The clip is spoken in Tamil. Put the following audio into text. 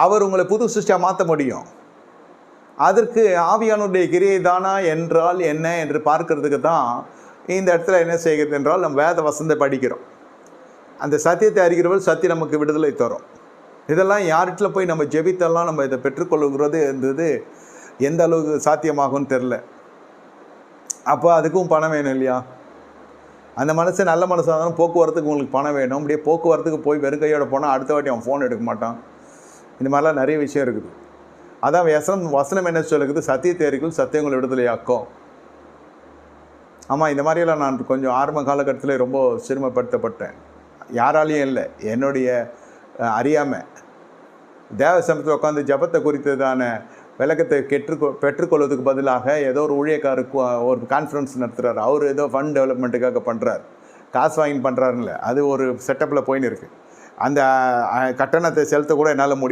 அவர் உங்களை புது சிருஷ்டியாக மாற்ற முடியும். அதற்கு ஆவியானுடைய கிரியை தானா என்றால் என்ன என்று பார்க்கறதுக்கு தான் இந்த இடத்துல என்ன செய்கிறது என்றால் நம்ம வேத வசனத்தை படிக்கிறோம். அந்த சத்தியத்தை அறிகிறவர்கள் சத்தியம் நமக்கு விடுதலை தரும். இதெல்லாம் யார்கிட்ட போய் நம்ம ஜெபித்தெல்லாம் நம்ம இதை பெற்றுக்கொள்ளுங்கிறது இருந்தது எந்த அளவுக்கு சாத்தியமாகும்னு தெரில. அப்போ அதுக்கும் பணம் வேணும் இல்லையா? அந்த மனசு நல்ல மனசாக இருந்தாலும் போக்குவரத்துக்கு உங்களுக்கு பணம் வேணும். அப்படியே போக்குவரத்துக்கு போய் வெறும் கையோட போனால் அடுத்த வாட்டி அவன் ஃபோன் எடுக்க மாட்டான். இந்த மாதிரிலாம் நிறைய விஷயம் இருக்குது. அதான் வசனம் என்ன சொல்லுது? சத்தியத்தை அறிகள் சத்தியங்களை விடுதலையாக்கும். ஆமாம், இந்த மாதிரியெல்லாம் நான் கொஞ்சம் ஆரம்ப காலகட்டத்தில் ரொம்ப சிரமப்படுத்தப்பட்டேன். யாராலையும் இல்லை, என்னுடைய அறியாமல் தேவ சமயத்தில் உட்காந்து ஜபத்தை குறித்ததான விளக்கத்தை பெற்றுக்கொள்வதுக்கு பதிலாக ஏதோ ஒரு ஊழியக்காருக்கு ஒரு கான்ஃபரன்ஸ் நடத்துகிறார். அவர் ஏதோ ஃபண்ட் டெவலப்மெண்ட்டுக்காக பண்ணுறார், காசு வாங்கி பண்ணுறாருன்னு. அது ஒரு செட்டப்பில் போயின்னு இருக்குது. அந்த கட்டணத்தை செலுத்த கூட என்னால் முடியும்.